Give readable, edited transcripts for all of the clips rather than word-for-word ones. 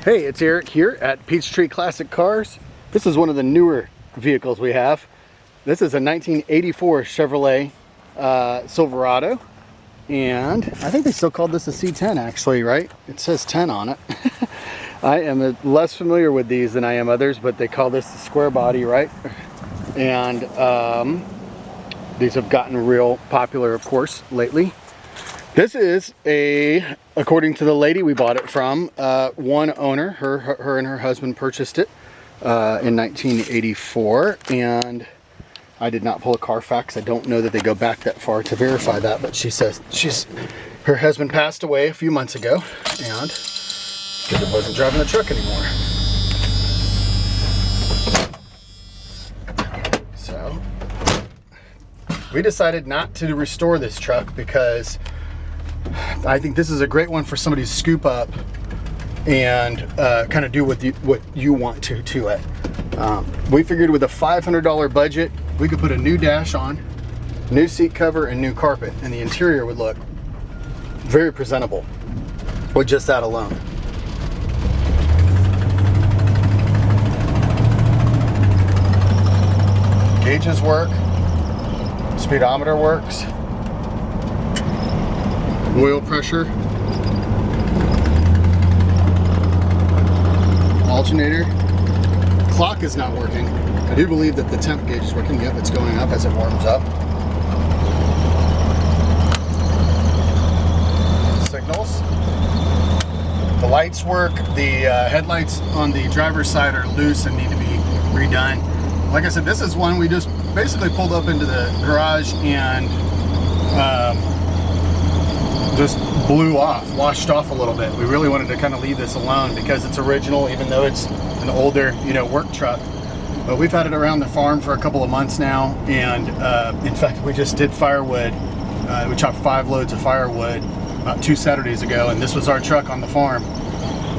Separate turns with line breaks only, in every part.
Hey, it's Eric here at Peachtree Classic Cars. This is one of the newer vehicles we have. This is a 1984 Chevrolet Silverado. And I think they still called this a C10 actually, right? It says 10 on it. I am less familiar with these than I am others, but they call this the square body, right? And these have gotten real popular, of course, lately. This is according to the lady we bought it from, one owner. Her and her husband purchased it in 1984, and I did not pull a Carfax. I don't know that they go back that far to verify that, but she says her husband passed away a few months ago, and because it wasn't driving the truck anymore. So we decided not to restore this truck because I think this is a great one for somebody to scoop up and kind of do what you want to it. We figured with a $500 budget, we could put a new dash on, new seat cover, and new carpet, and the interior would look very presentable with just that alone. Gauges work, speedometer works, oil pressure, alternator. Clock is not working. I do believe that the temp gauge is working. Yep, it's going up as it warms up. Signals. The lights work. The headlights on the driver's side are loose and need to be redone. Like I said, this is one we just basically pulled up into the garage and just blew off, washed off a little bit. We really wanted to kind of leave this alone because it's original, even though it's an older, work truck. But we've had it around the farm for a couple of months now, and in fact, we just did firewood. We chopped 5 loads of firewood about 2 Saturdays ago, and this was our truck on the farm.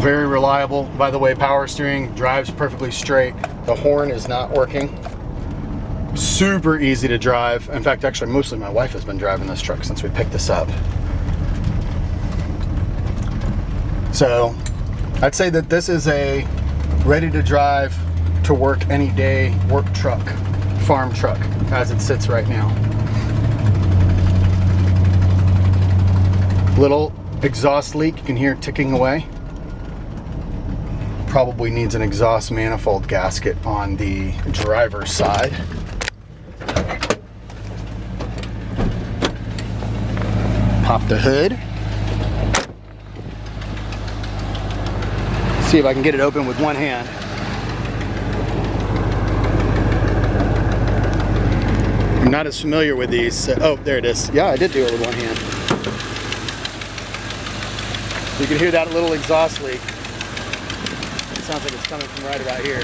Very reliable. By the way, power steering, drives perfectly straight. The horn is not working. Super easy to drive. In fact, actually, mostly my wife has been driving this truck since we picked this up. So I'd say that this is a ready to drive to work any day work truck, farm truck, as it sits right now. Little exhaust leak, you can hear it ticking away. Probably needs an exhaust manifold gasket on the driver's side. Pop the hood. See if I can get it open with one hand. I'm not as familiar with these. So, oh, there it is. Yeah, I did do it with one hand. You can hear that little exhaust leak. It sounds like it's coming from right about here.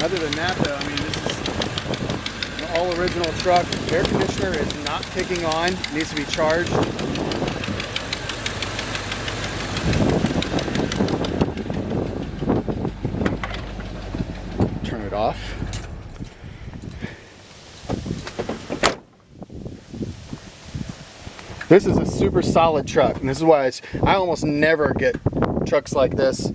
Other than that though, I mean, this is an all original truck. Air conditioner is not kicking on. It needs to be charged. Off. This is a super solid truck, and this is why I almost never get trucks like this.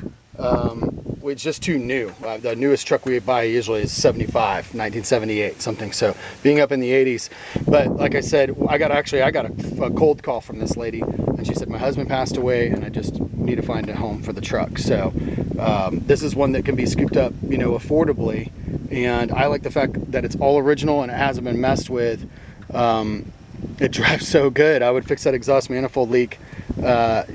It's just too new. The newest truck we buy usually is 75, 1978, something. So being up in the 80s. But like I said, I got a cold call from this lady, and she said my husband passed away, and I just need to find a home for the truck. So this is one that can be scooped up, affordably. And I like the fact that it's all original and it hasn't been messed with. It drives so good. I would fix that exhaust manifold leak,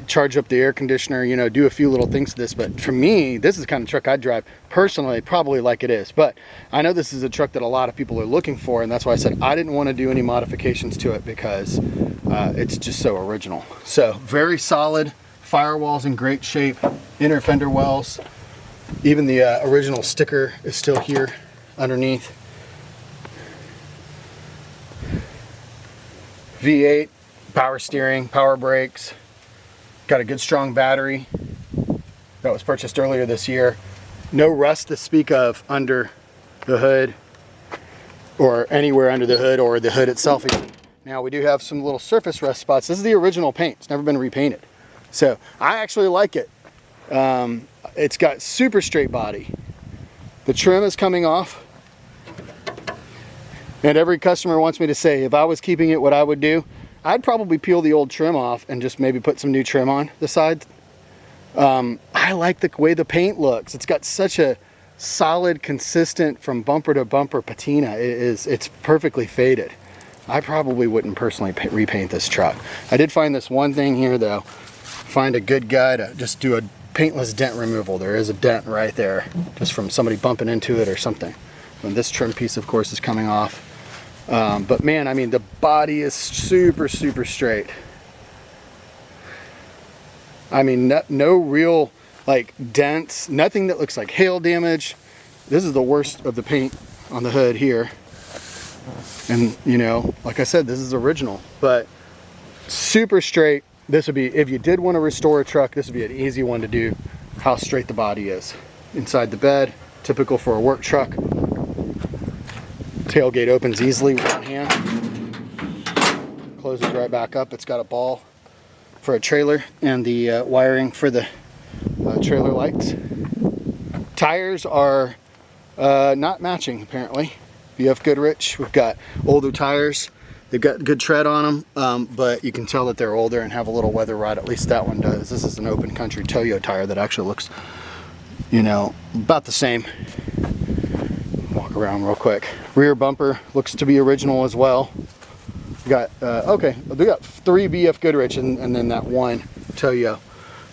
charge up the air conditioner, do a few little things to this. But for me, this is the kind of truck I'd drive personally, probably like it is. But I know this is a truck that a lot of people are looking for, and that's why I said I didn't want to do any modifications to it because it's just so original. So very solid. Firewall's in great shape. Inner fender wells. Even the original sticker is still here underneath. V8, power steering, power brakes. Got a good strong battery that was purchased earlier this year. No rust to speak of under the hood or anywhere under the hood or the hood itself. Now we do have some little surface rust spots. This is the original paint. It's never been repainted. So I actually like it. it's got super straight body. The trim is coming off. And every customer wants me to say, if I was keeping it, what I would do, I'd probably peel the old trim off and just maybe put some new trim on the side. I like the way the paint looks. It's got such a solid, consistent from bumper to bumper patina. It's perfectly faded. I probably wouldn't personally repaint this truck. I did find this one thing here though. Find a good guy to just do a paintless dent removal. There is a dent right there, just from somebody bumping into it or something. And this trim piece, of course, is coming off. But man, I mean, the body is super, super straight. I mean, no real like dents, nothing that looks like hail damage. This is the worst of the paint on the hood here. And you know, like I said, this is original, but super straight. This would be, if you did want to restore a truck, this would be an easy one to do, how straight the body is. Inside the bed, typical for a work truck. Tailgate opens easily with one hand. Closes right back up. It's got a ball for a trailer and the wiring for the trailer lights. Tires are not matching apparently. BF Goodrich, we've got older tires. They've got good tread on them, but you can tell that they're older and have a little weather rot. At least that one does. This is an open country Toyo tire that actually looks, you know, about the same. Walk around real quick. Rear bumper looks to be original as well. We got, okay, we got 3 BF Goodrich and then that one Toyo.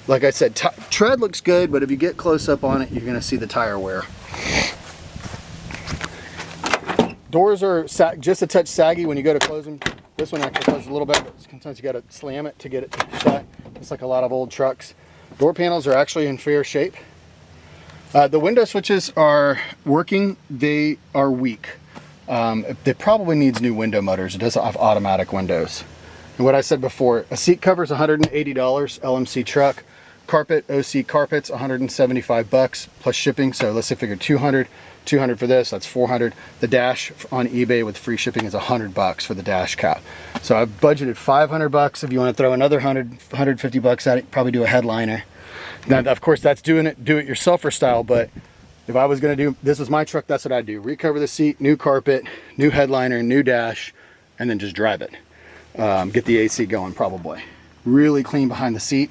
Like I said, tread looks good, but if you get close up on it, you're gonna see the tire wear. Doors are just a touch saggy when you go to close them. This one actually closes a little bit, but sometimes you got to slam it to get it to shut. It's like a lot of old trucks. Door panels are actually in fair shape. The window switches are working. They are weak. It probably needs new window motors. It doesn't have automatic windows. And what I said before, a seat cover is $180, LMC truck. Carpet, OC carpets, 175 bucks plus shipping. So let's say figure 200 for this, that's 400. The dash on eBay with free shipping is 100 bucks for the dash cap. So I've budgeted 500 bucks. If you want to throw another 150 bucks at it, probably do a headliner. Now, of course, that's do it yourselfer style, but if I was going to do, this is my truck, that's what I'd do. Recover the seat, new carpet, new headliner, new dash, and then just drive it. Get the AC going probably. Really clean behind the seat.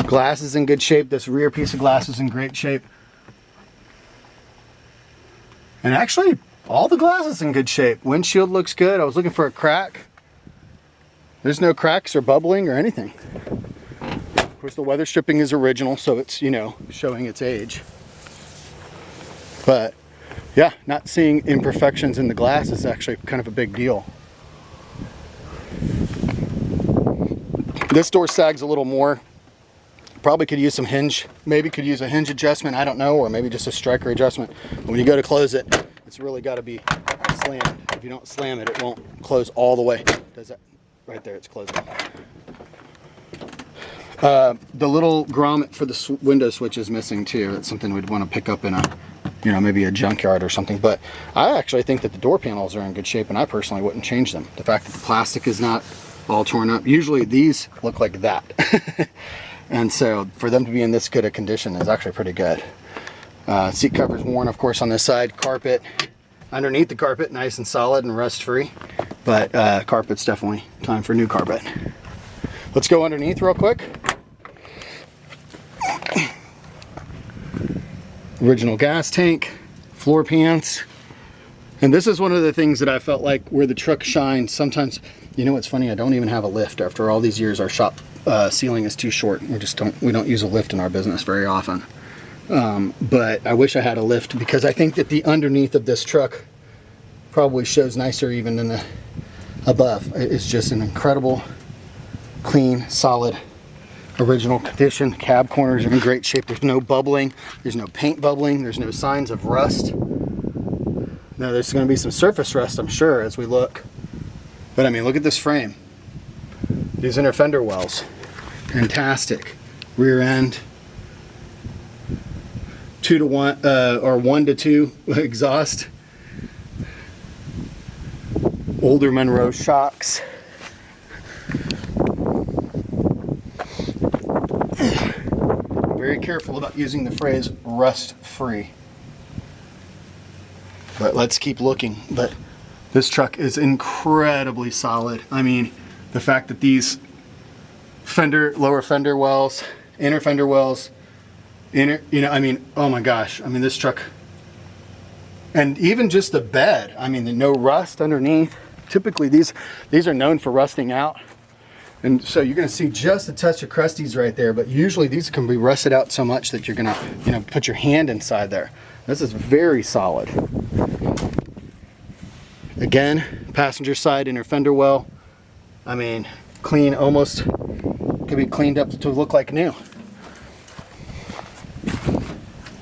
Glass is in good shape. This rear piece of glass is in great shape. And actually, all the glass is in good shape. Windshield looks good. I was looking for a crack. There's no cracks or bubbling or anything. Of course, the weather stripping is original, so it's, you know, showing its age. But yeah, not seeing imperfections in the glass is actually kind of a big deal. This door sags a little more. Probably could use some hinge, maybe could use a hinge adjustment, I don't know, or maybe just a striker adjustment. But when you go to close it, it's really got to be slammed. If you don't slam it, it won't close all the way. Does that? Right there, it's closing. The little grommet for the window switch is missing too. It's something we'd want to pick up in a, you know, maybe a junkyard or something. But I actually think that the door panels are in good shape, and I personally wouldn't change them. The fact that the plastic is not all torn up. Usually these look like that. And so for them to be in this good a condition is actually pretty good. Seat cover's worn, of course, on this side. Carpet underneath the carpet, nice and solid and rust free. But carpet's definitely time for new carpet. Let's go underneath real quick. Original gas tank, floor pans. And this is one of the things that I felt like where the truck shines. Sometimes, you know what's funny? I don't even have a lift. After all these years, our shop ceiling is too short. We don't use a lift in our business very often. But I wish I had a lift, because I think that the underneath of this truck probably shows nicer even than the above. It's just an incredible, clean, solid, original condition. Cab corners are in great shape. There's no bubbling. There's no paint bubbling. There's no signs of rust. Now there's going to be some surface rust, I'm sure, as we look. But I mean, look at this frame. These inner fender wells, fantastic. Rear end, 2-to-1 or 1-to-2 exhaust. Older Monroe shocks. very careful about using the phrase rust-free. But let's keep looking. But this truck is incredibly solid. I mean, the fact that these lower fender wells, inner fender wells, I mean, oh my gosh. I mean, this truck, and even just the bed, I mean, no rust underneath. Typically these are known for rusting out. And so you're gonna see just a touch of crusties right there, but usually these can be rusted out so much that you're gonna, put your hand inside there. This is very solid. Again, passenger side inner fender well. I mean, clean, almost could be cleaned up to look like new.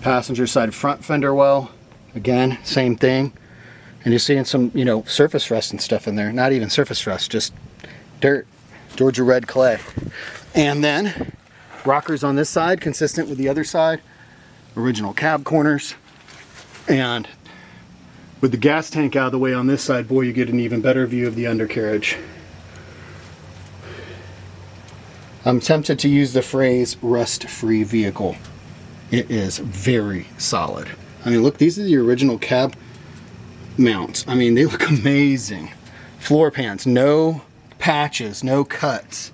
Passenger side front fender well. Again, same thing. And you're seeing some, surface rust and stuff in there. Not even surface rust, just dirt. Georgia red clay. And then rockers on this side, consistent with the other side. Original cab corners. And with the gas tank out of the way on this side, boy, you get an even better view of the undercarriage. I'm tempted to use the phrase rust-free vehicle. It is very solid. I mean, look, these are the original cab mounts. I mean, they look amazing. Floor pans, no patches, no cuts.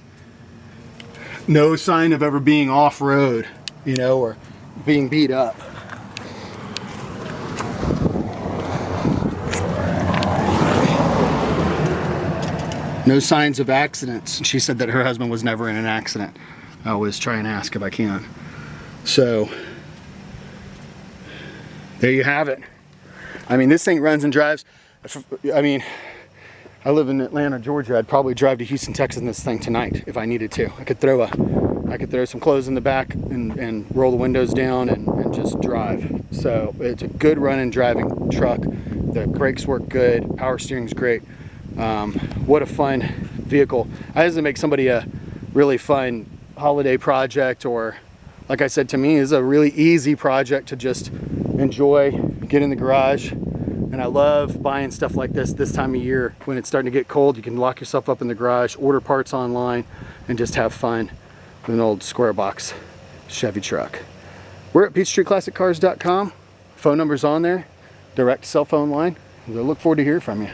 No sign of ever being off-road, or being beat up. No signs of accidents. She said that her husband was never in an accident. I always try and ask if I can. So, there you have it. I mean, this thing runs and drives. I mean, I live in Atlanta, Georgia. I'd probably drive to Houston, Texas in this thing tonight if I needed to. I could throw some clothes in the back and roll the windows down and just drive. So it's a good running driving truck. The brakes work good. Power steering's great. What a fun vehicle. I just make somebody a really fun holiday project, or like I said, to me, is a really easy project to just enjoy, get in the garage. And I love buying stuff like this time of year when it's starting to get cold. You can lock yourself up in the garage, order parts online, and just have fun with an old square box Chevy truck. We're at PeachTreeClassicCars.com. Phone number's on there, direct cell phone line. I look forward to hearing from you.